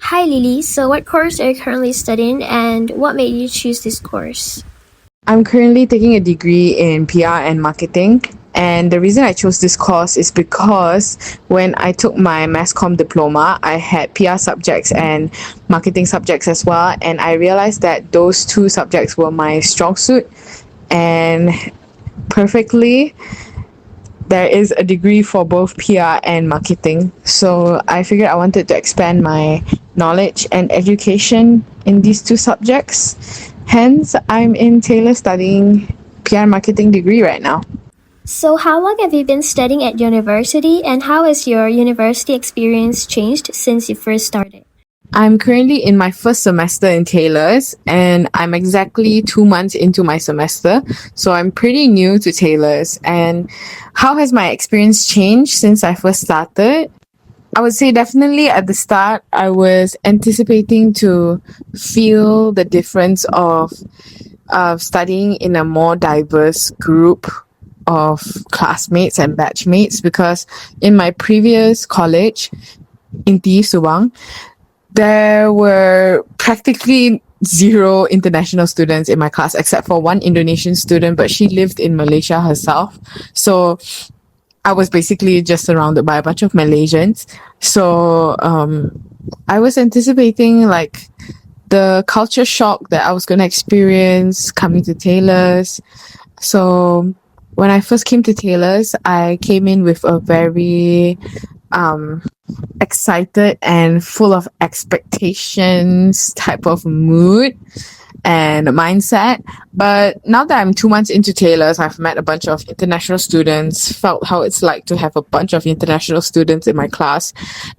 Hi Lily, so what course are you currently studying and what made you choose this course? I'm currently taking a degree in PR and marketing. And the reason I chose this course is because when I took my mass comm diploma, I had PR subjects and marketing subjects as well. And I realized that those two subjects were my strong suit. And perfectly, there is a degree for both PR and marketing. So I figured I wanted to expand my knowledge and education in these two subjects. Hence, I'm in Taylor studying PR marketing degree right now. So, how long have you been studying at university and how has your university experience changed since you first started? I'm currently in my first semester in Taylor's and I'm exactly 2 months into my semester. So I'm pretty new to Taylor's. And how has my experience changed since I first started? I would say definitely at the start, I was anticipating to feel the difference of studying in a more diverse group of classmates and batchmates because in my previous college in TI Subang, there were practically zero international students in my class except for one Indonesian student, but she lived in Malaysia herself. So I was basically just surrounded by a bunch of Malaysians. So I was anticipating like the culture shock that I was going to experience coming to Taylor's. So when I first came to Taylor's, I came in with a very um, excited and full of expectations type of mood and mindset. But now that I'm 2 months into Taylor's, I've met a bunch of international students, felt how it's like to have a bunch of international students in my class.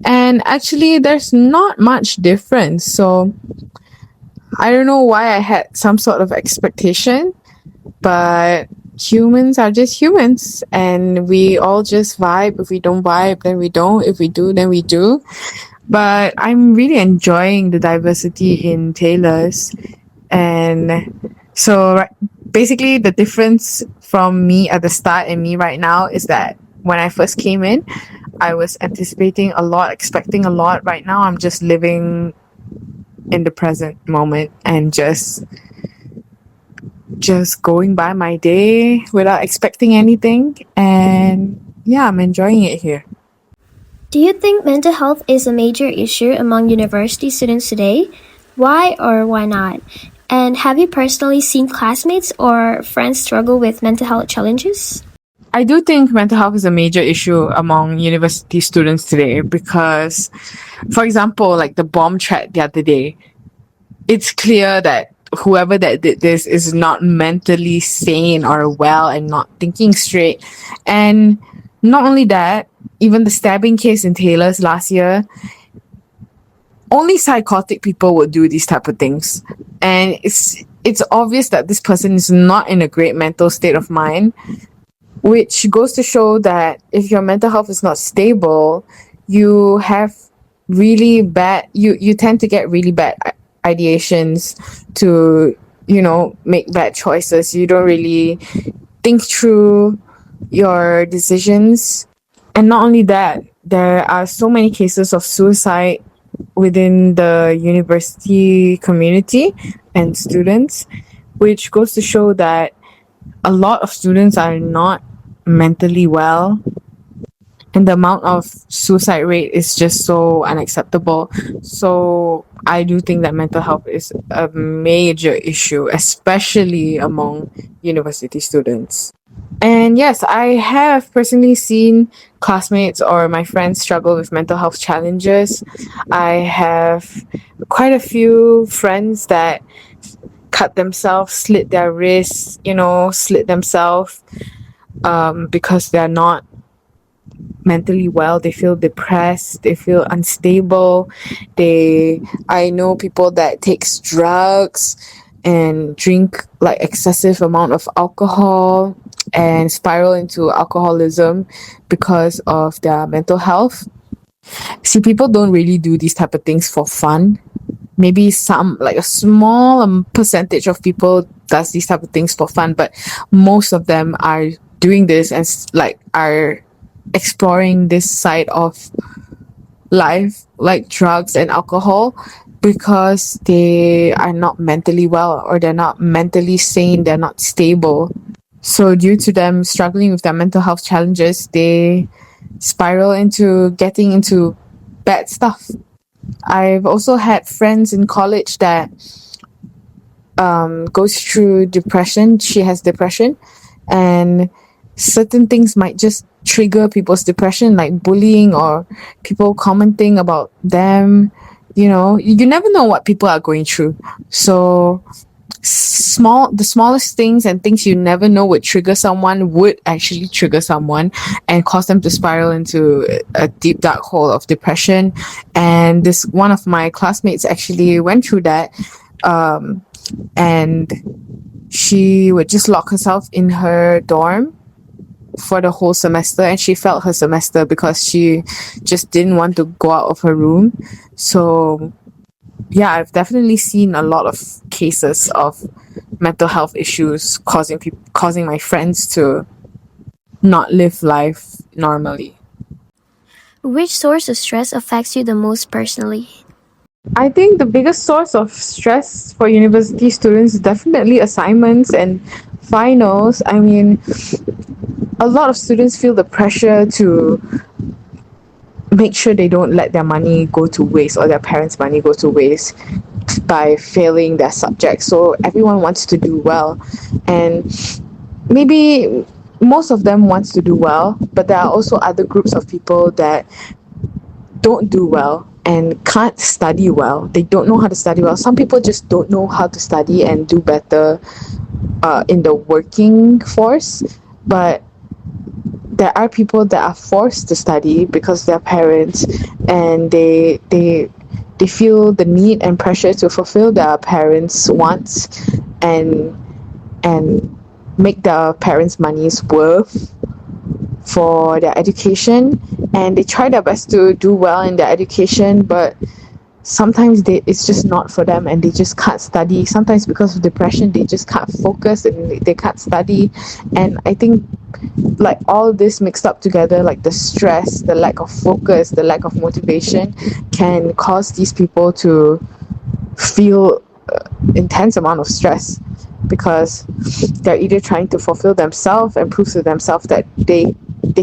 And actually, there's not much difference. So I don't know why I had some sort of expectation, but humans are just humans and we all just vibe. If we don't vibe, then we don't. If we do, then we do. But I'm really enjoying the diversity in Taylor's. And so basically the difference from me at the start and me right now is that when I first came in, I was anticipating a lot, expecting a lot. Right now, I'm just living in the present moment and just going by my day without expecting anything. And yeah, I'm enjoying it here. Do you think mental health is a major issue among university students today? Why or why not? And have you personally seen classmates or friends struggle with mental health challenges? I do think mental health is a major issue among university students today because, for example, like the bomb threat the other day, it's clear that whoever that did this is not mentally sane or well and not thinking straight. And not only that, even the stabbing case in Taylor's last year, only psychotic people would do these type of things. And it's obvious that this person is not in a great mental state of mind, which goes to show that if your mental health is not stable, you have really bad you tend to get really bad ideations to make bad choices. You don't really think through your decisions. And not only that, there are so many cases of suicide within the university community and students, which goes to show that a lot of students are not mentally well and the amount of suicide rate is just so unacceptable. So I do think that mental health is a major issue, especially among university students. And yes, I have personally seen classmates or my friends struggle with mental health challenges. I have quite a few friends that cut themselves, slit their wrists, slit themselves because they're not mentally well. They feel depressed, they feel unstable. I know people that takes drugs and drink like excessive amount of alcohol and spiral into alcoholism because of their mental health. See, people don't really do these type of things for fun. Maybe some, like a small percentage of people does these type of things for fun, but most of them are doing this and like are exploring this side of life, like drugs and alcohol, because they are not mentally well, or they're not mentally sane, they're not stable. So, due to them struggling with their mental health challenges, they spiral into getting into bad stuff. I've also had friends in college that goes through depression. She has depression, and certain things might just trigger people's depression, like bullying or people commenting about them. You know, you never know what people are going through. So the smallest things and things you never know would trigger someone would actually trigger someone and cause them to spiral into a deep dark hole of depression. And this one of my classmates actually went through that, and she would just lock herself in her dorm for the whole semester, and she felt her semester because she just didn't want to go out of her room. So yeah, I've definitely seen a lot of cases of mental health issues causing my friends to not live life normally. Which source of stress affects you the most personally? I think the biggest source of stress for university students is definitely assignments and finals. I mean, a lot of students feel the pressure to make sure they don't let their money go to waste, or their parents' money go to waste by failing their subject. So everyone wants to do well, and maybe most of them wants to do well, but there are also other groups of people that don't do well and can't study well. They don't know how to study well. Some people just don't know how to study and do better in the working force, but there are people that are forced to study because their parents, and they feel the need and pressure to fulfill their parents' wants, and make their parents' money's worth for their education, and they try their best to do well in their education, but sometimes it's just not for them, and they just can't study. Sometimes because of depression, they just can't focus and they can't study. And I think, like, all this mixed up together, like the stress, the lack of focus, the lack of motivation, can cause these people to feel intense amount of stress, because they're either trying to fulfill themselves and prove to themselves that they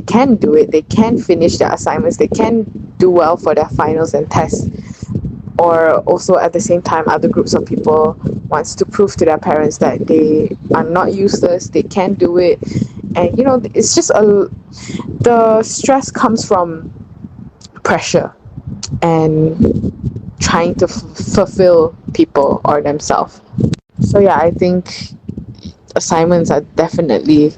can do it, they can finish their assignments, they can do well for their finals and tests, or also at the same time other groups of people wants to prove to their parents that they are not useless, they can do it. And you know, it's just the stress comes from pressure and trying to fulfill people or themselves. So yeah, I think assignments are definitely,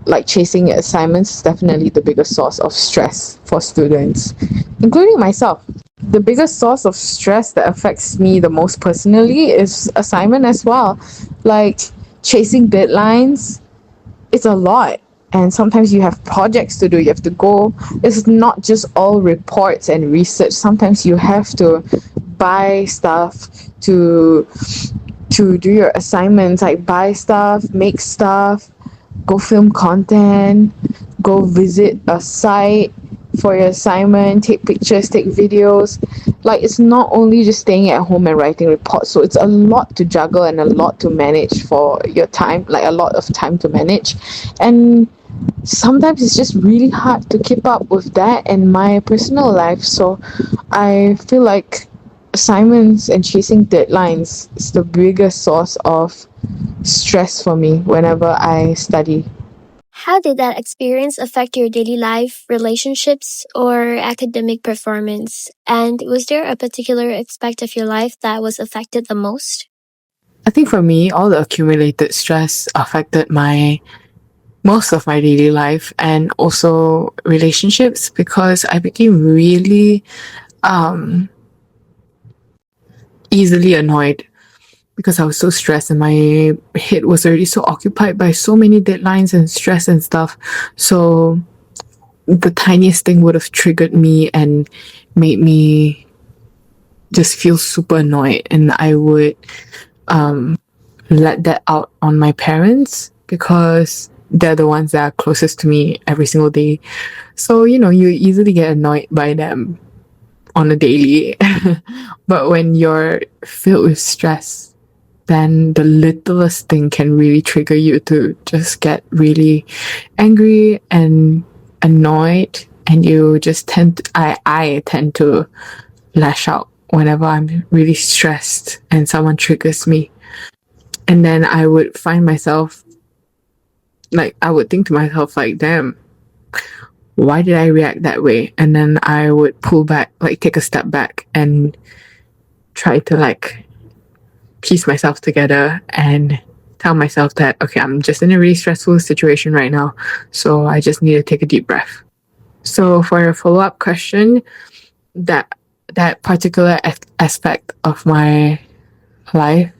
like, chasing assignments is definitely the biggest source of stress for students, including myself. The biggest source of stress that affects me the most personally is assignment as well. Like, chasing deadlines, it's a lot. And sometimes you have projects to do, you have to go. It's not just all reports and research. Sometimes you have to buy stuff to do your assignments, like buy stuff, make stuff, go film content, go visit a site for your assignment, take pictures, take videos. Like, it's not only just staying at home and writing reports. So it's a lot to juggle and a lot to manage for your time, like a lot of time to manage. And sometimes it's just really hard to keep up with that and my personal life. So I feel like assignments and chasing deadlines is the biggest source of stress for me whenever I study. How did that experience affect your daily life, relationships, or academic performance? And was there a particular aspect of your life that was affected the most? I think for me, all the accumulated stress affected my most of my daily life and also relationships, because I became really easily annoyed because I was so stressed and my head was already so occupied by so many deadlines and stress and stuff. So the tiniest thing would have triggered me and made me just feel super annoyed, and I would let that out on my parents because they're the ones that are closest to me every single day. So, you know, you easily get annoyed by them. on a daily. But when you're filled with stress, then the littlest thing can really trigger you to just get really angry and annoyed, and you just I tend to lash out whenever I'm really stressed and someone triggers me. And then I would find myself, like, I would think to myself, like, damn, why did I react that way? And then I would pull back, like, take a step back and try to, like, piece myself together and tell myself that, okay, I'm just in a really stressful situation right now, so I just need to take a deep breath. So for a follow-up question, that particular aspect of my life,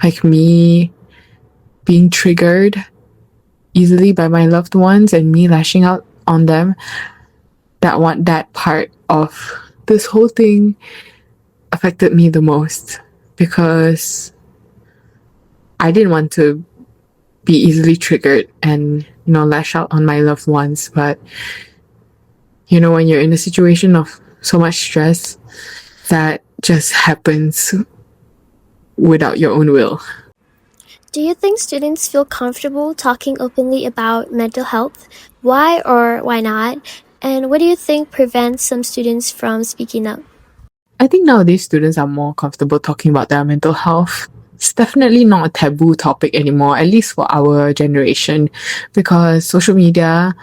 like me being triggered easily by my loved ones and me lashing out on them, that part of this whole thing affected me the most, because I didn't want to be easily triggered and, lash out on my loved ones. But, when you're in a situation of so much stress, that just happens without your own will. Do you think students feel comfortable talking openly about mental health? Why or why not? And what do you think prevents some students from speaking up? I think nowadays students are more comfortable talking about their mental health. It's definitely not a taboo topic anymore, at least for our generation, because social media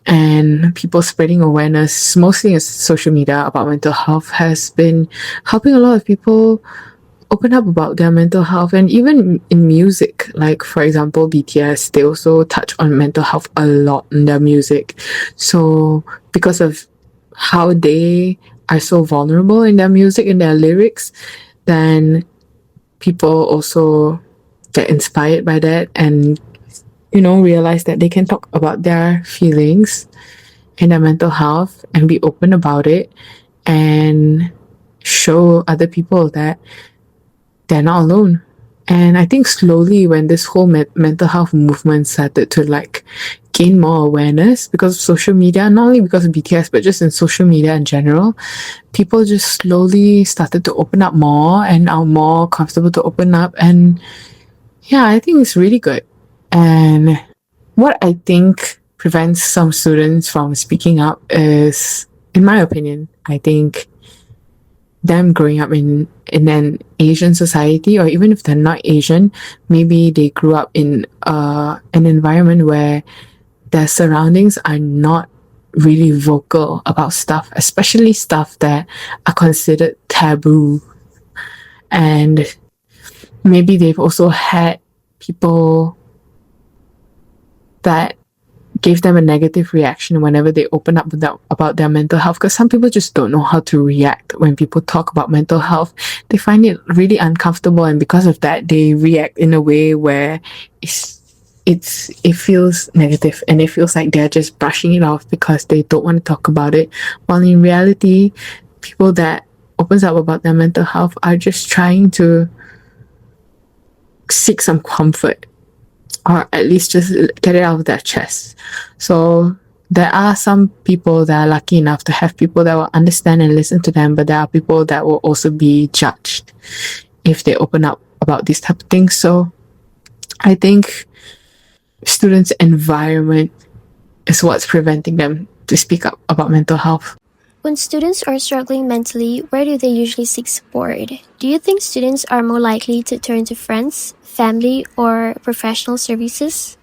and people spreading awareness, mostly in social media, about mental health has been helping a lot of people open up about their mental health. And even in music, like for example BTS, they also touch on mental health a lot in their music. So because of how they are so vulnerable in their music and their lyrics, then people also get inspired by that and realize that they can talk about their feelings and their mental health and be open about it and show other people that they're not alone. And I think slowly, when this whole mental health movement started to gain more awareness because of social media, not only because of BTS, but just in social media in general, people just slowly started to open up more and are more comfortable to open up. And yeah, I think it's really good. And what I think prevents some students from speaking up is, in my opinion, I think them growing up in an Asian society, or even if they're not Asian, maybe they grew up in an environment where their surroundings are not really vocal about stuff, especially stuff that are considered taboo. And maybe they've also had people that gave them a negative reaction whenever they open up about their mental health, because some people just don't know how to react when people talk about mental health. They find it really uncomfortable, and because of that they react in a way where it feels negative, and it feels like they're just brushing it off because they don't want to talk about it, while in reality people that opens up about their mental health are just trying to seek some comfort, or at least just get it out of their chest. So there are some people that are lucky enough to have people that will understand and listen to them, but there are people that will also be judged if they open up about these type of things. So I think students' environment is what's preventing them to speak up about mental health. When students are struggling mentally, where do they usually seek support? Do you think students are more likely to turn to friends, family, or professional services?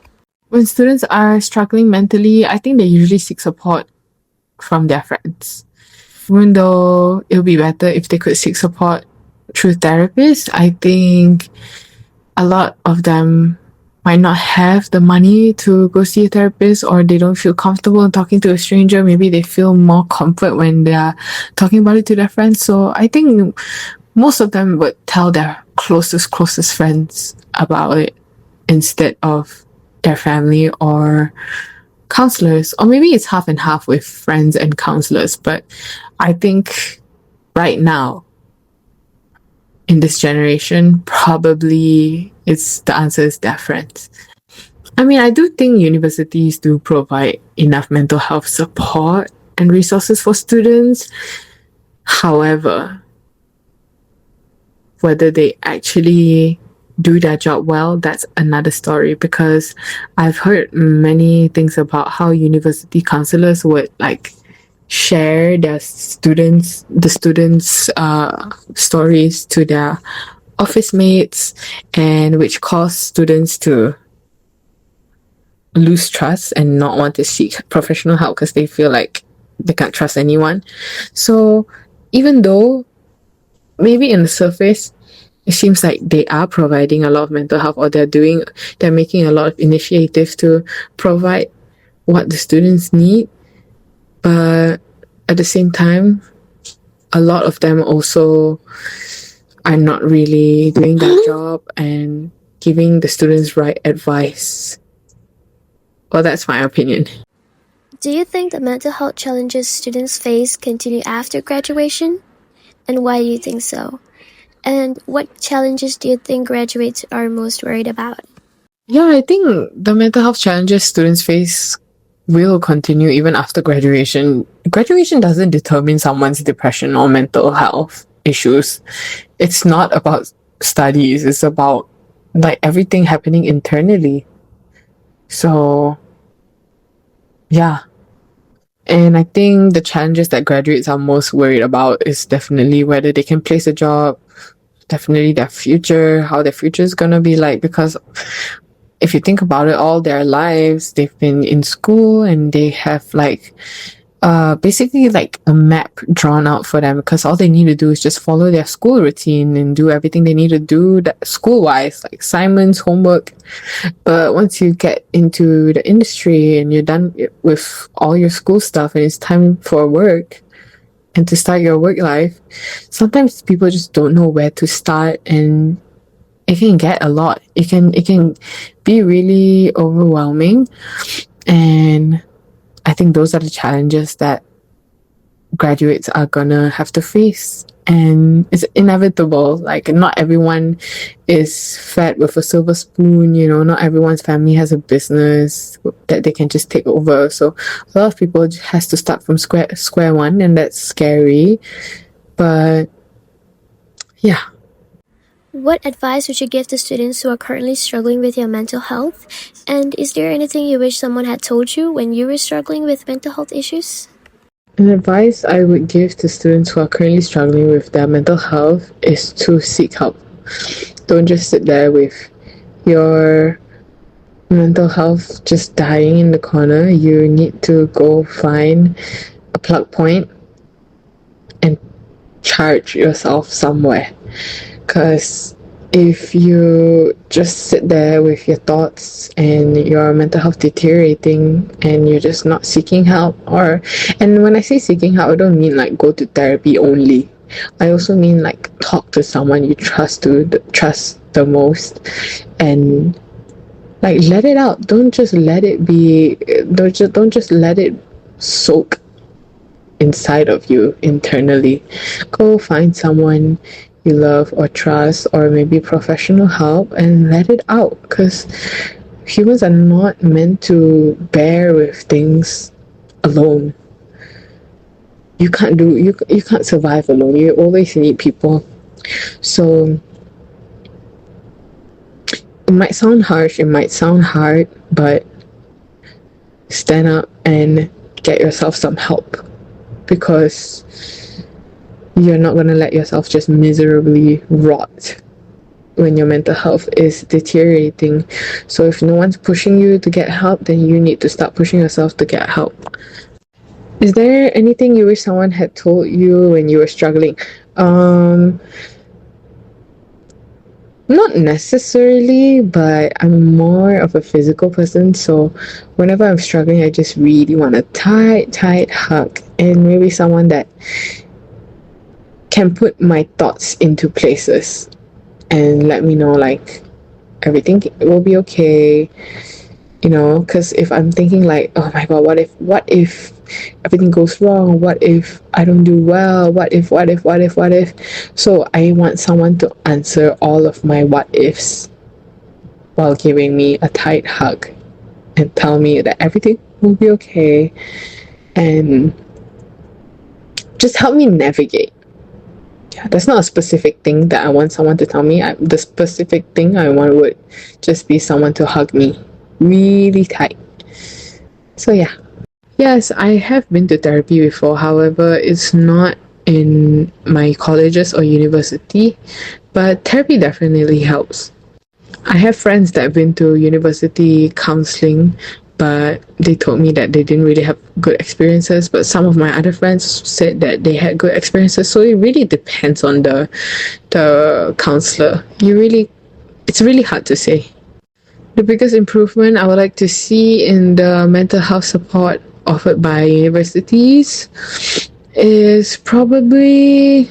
When students are struggling mentally, I think they usually seek support from their friends. Even though it would be better if they could seek support through therapists, I think a lot of them might not have the money to go see a therapist, or they don't feel comfortable talking to a stranger. Maybe they feel more comfort when they are talking about it to their friends. So I think most of them would tell their closest friends about it instead of their family or counselors. Or maybe it's half and half with friends and counselors. But I think right now, in this generation, probably the answer is their friends. I mean, I do think universities do provide enough mental health support and resources for students, However, whether they actually do their job well, that's another story, because I've heard many things about how university counselors would like share the students stories to their office mates, and which cause students to lose trust and not want to seek professional help because they feel like they can't trust anyone. So even though maybe in the surface it seems like they are providing a lot of mental health, or they're making a lot of initiatives to provide what the students need, but at the same time a lot of them also are not really doing their job and giving the students right advice. Well, that's my opinion. Do you think the mental health challenges students face continue after graduation? And why do you think so? And what challenges do you think graduates are most worried about? Yeah, I think the mental health challenges students face will continue even after graduation. Graduation doesn't determine someone's depression or mental health issues. It's not about studies, it's about like everything happening internally. So, yeah. And I think the challenges that graduates are most worried about is definitely whether they can place a job, definitely their future, how their future is gonna be like, because if you think about it, all their lives they've been in school and they have like basically like a map drawn out for them, because all they need to do is just follow their school routine and do everything they need to do school wise, like assignments, homework. But once you get into the industry and you're done with all your school stuff and it's time for work and to start your work life, sometimes people just don't know where to start, and it can get a lot. It can be really overwhelming, and I think those are the challenges that graduates are gonna have to face, and it's inevitable. Like, not everyone is fed with a silver spoon, you know, not everyone's family has a business that they can just take over. So a lot of people has to start from square one, and that's scary. But yeah. What advice would you give to students who are currently struggling with your mental health? And is there anything you wish someone had told you when you were struggling with mental health issues? An advice I would give to students who are currently struggling with their mental health is to seek help. Don't just sit there with your mental health just dying in the corner. You need to go find a plug point and charge yourself somewhere. Because if you just sit there with your thoughts and your mental health deteriorating and you're just not seeking help, and when I say seeking help, I don't mean like go to therapy only. I also mean like talk to someone you trust the most, and like let it out. Don't just let it be. Don't just let it soak inside of you internally. Go find someone you love or trust, or maybe professional help, and let it out, because humans are not meant to bear with things alone. You can't survive alone. You always need people. So it might sound harsh, it might sound hard, but stand up and get yourself some help, because you're not going to let yourself just miserably rot when your mental health is deteriorating. So if no one's pushing you to get help, then you need to start pushing yourself to get help. Is there anything you wish someone had told you when you were struggling? Not necessarily, but I'm more of a physical person, so whenever I'm struggling, I just really want a tight hug, and maybe someone that can put my thoughts into places and let me know like everything will be okay, you know. Because if I'm thinking like, oh my god, what if everything goes wrong, what if I don't do well, what if, so I want someone to answer all of my what ifs while giving me a tight hug and tell me that everything will be okay, and just help me navigate. Yeah, that's not a specific thing that I want someone to tell me. The specific thing I want would just be someone to hug me really tight. So yeah. Yes, I have been to therapy before. However, it's not in my colleges or university, but therapy definitely helps. I have friends that have been to university counseling, but they told me that they didn't really have good experiences. But some of my other friends said that they had good experiences. So it really depends on the counselor. It's really hard to say. The biggest improvement I would like to see in the mental health support offered by universities is probably,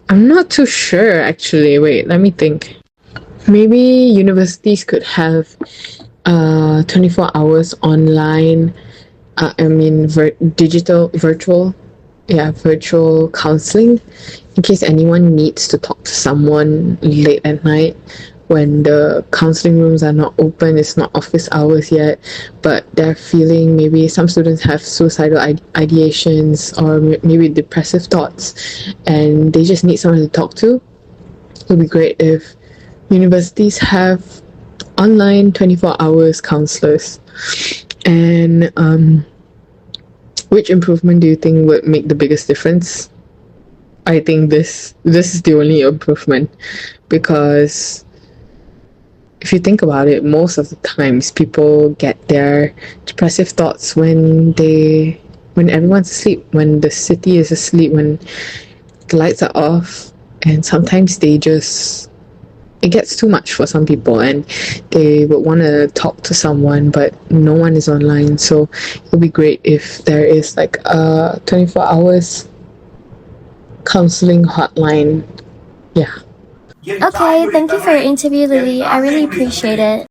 I'm not too sure actually. Wait, let me think. Maybe universities could have 24 hours online, virtual counseling in case anyone needs to talk to someone late at night when the counseling rooms are not open. It's not office hours yet, but they're feeling, maybe some students have suicidal ideations or maybe depressive thoughts and they just need someone to talk to. It would be great if universities have online 24 hours counselors. And which improvement do you think would make the biggest difference? I think this is the only improvement, because if you think about it, most of the times people get their depressive thoughts when everyone's asleep, when the city is asleep, when the lights are off, and sometimes it gets too much for some people and they would want to talk to someone but no one is online. So it would be great if there is like a 24 hours counseling hotline. Yeah. Okay, thank you for your interview, Lily. I really appreciate it.